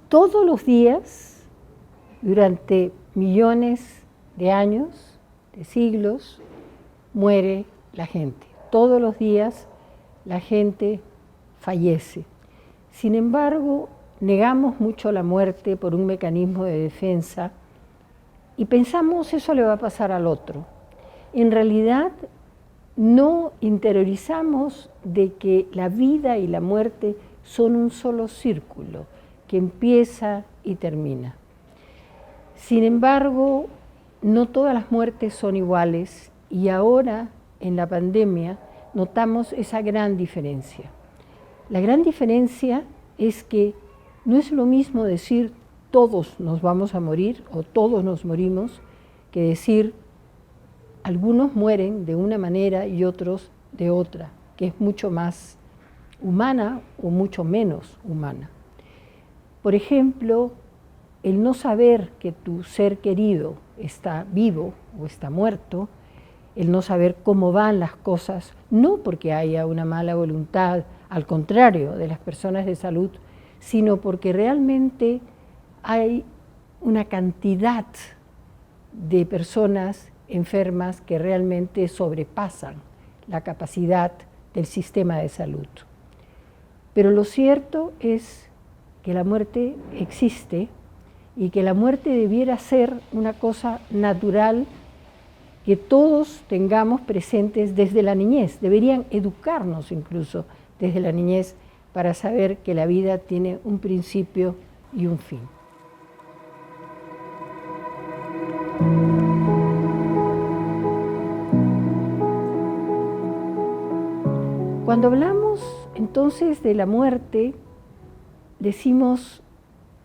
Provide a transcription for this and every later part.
Todos los días, durante millones de años, de siglos, muere la gente. Todos los días la gente fallece. Sin embargo, negamos mucho la muerte por un mecanismo de defensa y pensamos eso le va a pasar al otro. En realidad, no interiorizamos de que la vida y la muerte son un solo círculo que empieza y termina. Sin embargo, no todas las muertes son iguales y ahora en la pandemia notamos esa gran diferencia. La gran diferencia es que no es lo mismo decir todos nos vamos a morir o todos nos morimos que decir algunos mueren de una manera y otros de otra, que es mucho más humana o mucho menos humana. Por ejemplo, el no saber que tu ser querido está vivo o está muerto, el no saber cómo van las cosas, no porque haya una mala voluntad, al contrario, de las personas de salud, sino porque realmente hay una cantidad de personas enfermas que realmente sobrepasan la capacidad del sistema de salud. Pero lo cierto es que la muerte existe y que la muerte debiera ser una cosa natural que todos tengamos presentes desde la niñez. Deberían educarnos incluso desde la niñez para saber que la vida tiene un principio y un fin. Cuando hablamos entonces de la muerte, decimos,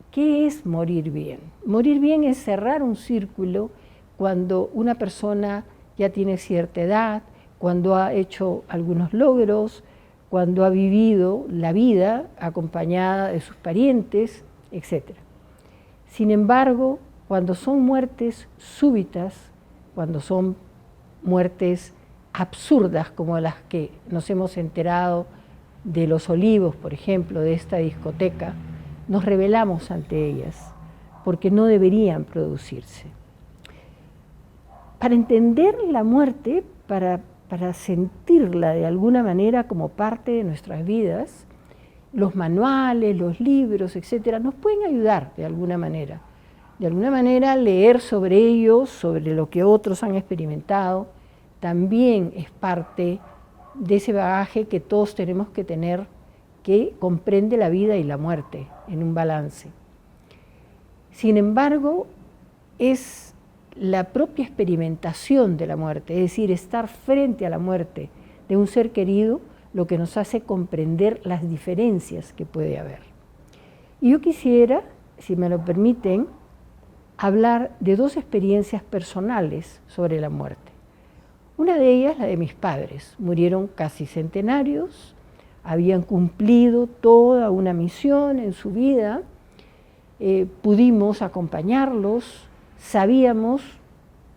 ¿qué es morir bien? Morir bien es cerrar un círculo cuando una persona ya tiene cierta edad, cuando ha hecho algunos logros, cuando ha vivido la vida acompañada de sus parientes, etc. Sin embargo, cuando son muertes súbitas, cuando son muertes absurdas como las que nos hemos enterado de Los Olivos, por ejemplo, de esta discoteca, nos rebelamos ante ellas, porque no deberían producirse. Para entender la muerte, para sentirla de alguna manera como parte de nuestras vidas, los manuales, los libros, etcétera, nos pueden ayudar de alguna manera. De alguna manera leer sobre ellos, sobre lo que otros han experimentado, también es parte de ese bagaje que todos tenemos que tener, que comprende la vida y la muerte en un balance. Sin embargo, es la propia experimentación de la muerte, es decir, estar frente a la muerte de un ser querido, lo que nos hace comprender las diferencias que puede haber. Y yo quisiera, si me lo permiten, hablar de dos experiencias personales sobre la muerte. Una de ellas, la de mis padres, murieron casi centenarios, habían cumplido toda una misión en su vida, pudimos acompañarlos, sabíamos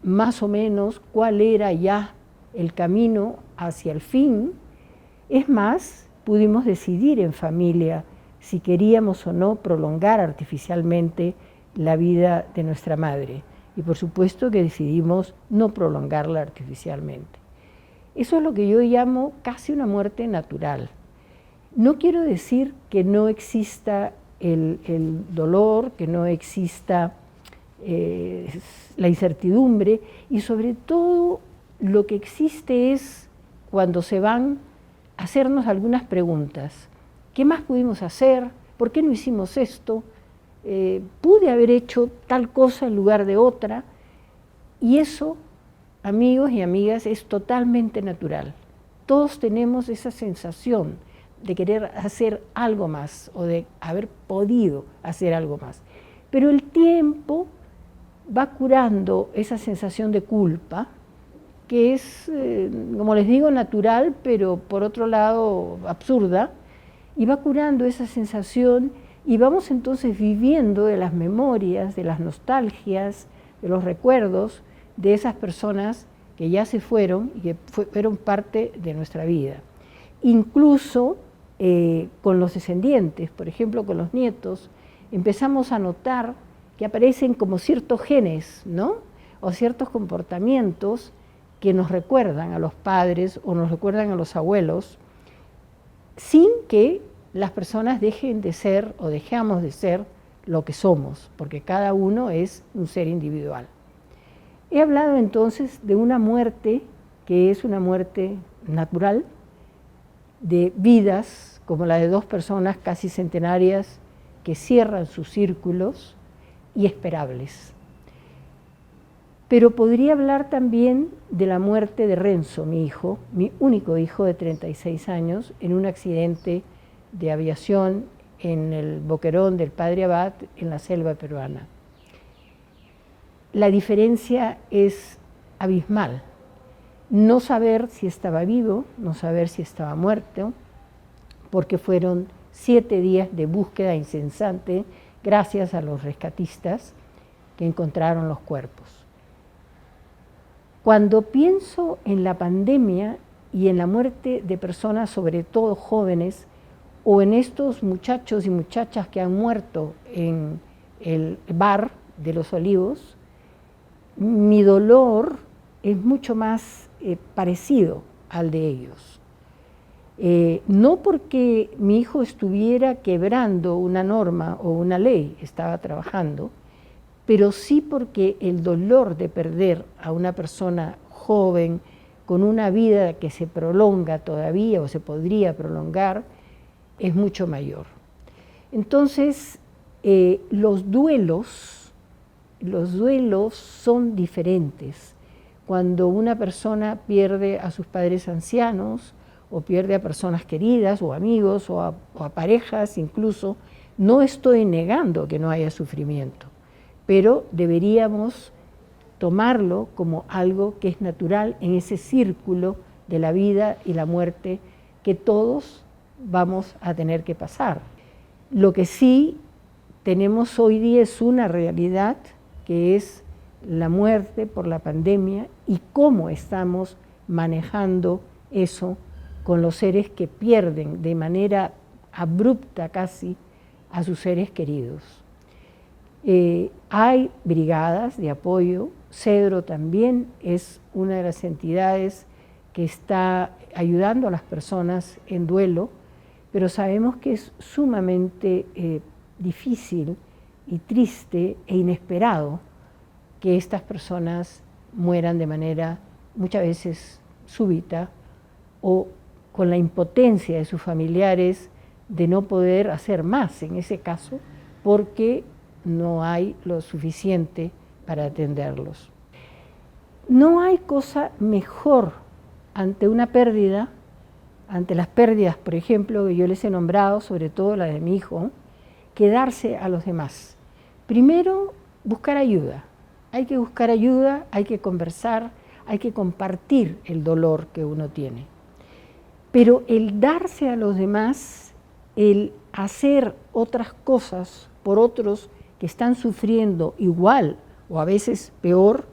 más o menos cuál era ya el camino hacia el fin. Es más, pudimos decidir en familia si queríamos o no prolongar artificialmente la vida de nuestra madre. Y por supuesto que decidimos no prolongarla artificialmente. Eso es lo que yo llamo casi una muerte natural. No quiero decir que no exista el dolor, que no exista la incertidumbre, y sobre todo lo que existe es cuando se van a hacernos algunas preguntas. ¿Qué más pudimos hacer? ¿Por qué no hicimos esto? ¿Pude haber hecho tal cosa en lugar de otra? Y eso, amigos y amigas, es totalmente natural. Todos tenemos esa sensación de querer hacer algo más o de haber podido hacer algo más. Pero el tiempo va curando esa sensación de culpa, que es, como les digo, natural, pero por otro lado absurda, y va curando esa sensación y vamos entonces viviendo de las memorias, de las nostalgias, de los recuerdos de esas personas que ya se fueron y que fueron parte de nuestra vida. Incluso con los descendientes, por ejemplo, con los nietos, empezamos a notar que aparecen como ciertos genes, ¿no? O ciertos comportamientos que nos recuerdan a los padres o nos recuerdan a los abuelos, sin que las personas dejen de ser o dejemos de ser lo que somos, porque cada uno es un ser individual. He hablado entonces de una muerte que es una muerte natural, de vidas como la de dos personas casi centenarias que cierran sus círculos y esperables. Pero podría hablar también de la muerte de Renzo, mi hijo, mi único hijo de 36 años, en un accidente de aviación en el Boquerón del Padre Abad, en la selva peruana. La diferencia es abismal. No saber si estaba vivo, no saber si estaba muerto, porque fueron 7 días de búsqueda incesante gracias a los rescatistas que encontraron los cuerpos. Cuando pienso en la pandemia y en la muerte de personas, sobre todo jóvenes, o en estos muchachos y muchachas que han muerto en el bar de Los Olivos, mi dolor es mucho más parecido al de ellos. No porque mi hijo estuviera quebrando una norma o una ley, estaba trabajando, pero sí porque el dolor de perder a una persona joven con una vida que se prolonga todavía o se podría prolongar es mucho mayor. Entonces, los duelos son diferentes. Cuando una persona pierde a sus padres ancianos, o pierde a personas queridas, o amigos, o a parejas incluso, no estoy negando que no haya sufrimiento, pero deberíamos tomarlo como algo que es natural en ese círculo de la vida y la muerte que todos vamos a tener que pasar. Lo que sí tenemos hoy día es una realidad que es la muerte por la pandemia y cómo estamos manejando eso con los seres que pierden de manera abrupta casi a sus seres queridos. Hay brigadas de apoyo, Cedro también es una de las entidades que está ayudando a las personas en duelo, pero sabemos que es sumamente difícil y triste e inesperado que estas personas mueran de manera muchas veces súbita o con la impotencia de sus familiares de no poder hacer más en ese caso porque no hay lo suficiente para atenderlos. No hay cosa mejor ante una pérdida, ante las pérdidas, por ejemplo, que yo les he nombrado, sobre todo la de mi hijo, que darse a los demás. Primero, buscar ayuda. Hay que buscar ayuda, hay que conversar, hay que compartir el dolor que uno tiene. Pero el darse a los demás, el hacer otras cosas por otros que están sufriendo igual o a veces peor,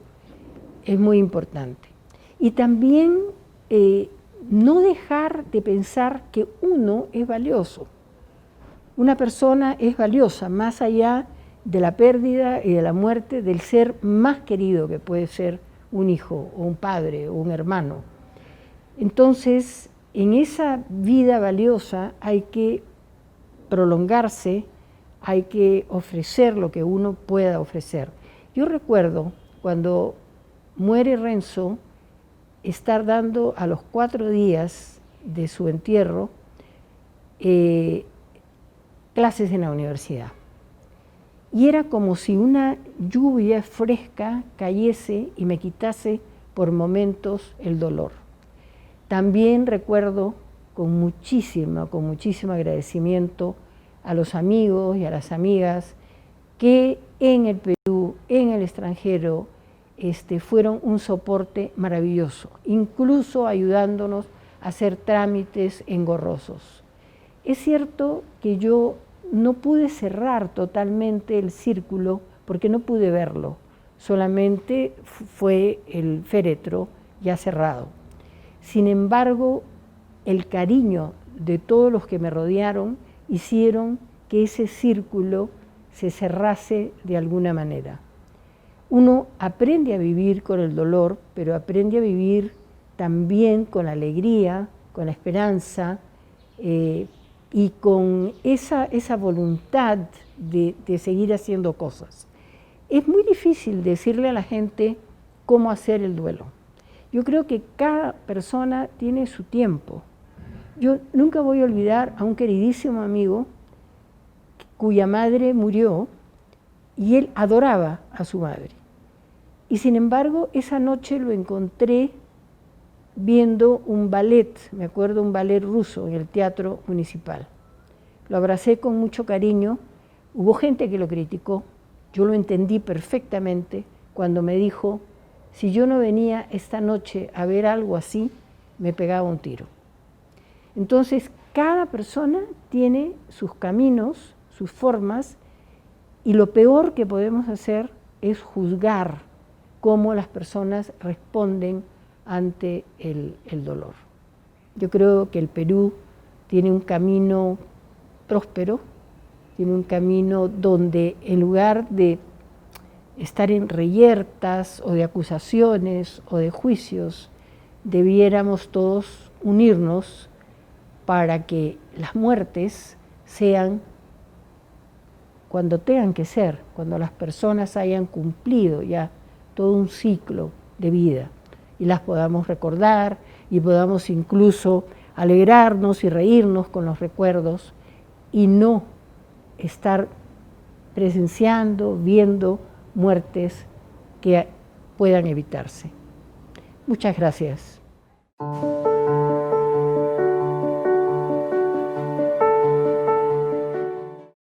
es muy importante. Y también no dejar de pensar que uno es valioso. Una persona es valiosa más allá de la pérdida y de la muerte del ser más querido que puede ser un hijo o un padre o un hermano. Entonces, en esa vida valiosa hay que prolongarse, hay que ofrecer lo que uno pueda ofrecer. Yo recuerdo cuando muere Renzo, estar dando a los 4 días de su entierro clases en la universidad. Y era como si una lluvia fresca cayese y me quitase por momentos el dolor. También recuerdo con muchísimo agradecimiento a los amigos y a las amigas que en el Perú, en el extranjero, fueron un soporte maravilloso, incluso ayudándonos a hacer trámites engorrosos. Es cierto que yo no pude cerrar totalmente el círculo porque no pude verlo, solamente fue el féretro ya cerrado. Sin embargo, el cariño de todos los que me rodearon hicieron que ese círculo se cerrase de alguna manera. Uno aprende a vivir con el dolor, pero aprende a vivir también con la alegría, con la esperanza y con esa voluntad de seguir haciendo cosas. Es muy difícil decirle a la gente cómo hacer el duelo. Yo creo que cada persona tiene su tiempo. Yo nunca voy a olvidar a un queridísimo amigo cuya madre murió y él adoraba a su madre. Y sin embargo, esa noche lo encontré viendo un ballet, me acuerdo, un ballet ruso en el Teatro Municipal. Lo abracé con mucho cariño, hubo gente que lo criticó, yo lo entendí perfectamente cuando me dijo, si yo no venía esta noche a ver algo así, me pegaba un tiro. Entonces, cada persona tiene sus caminos, sus formas, y lo peor que podemos hacer es juzgar cómo las personas responden ante el dolor. Yo creo que el Perú tiene un camino próspero, tiene un camino donde en lugar de estar en reyertas o de acusaciones o de juicios, debiéramos todos unirnos para que las muertes sean cuando tengan que ser, cuando las personas hayan cumplido ya todo un ciclo de vida y las podamos recordar y podamos incluso alegrarnos y reírnos con los recuerdos y no estar presenciando, viendo muertes que puedan evitarse. Muchas gracias.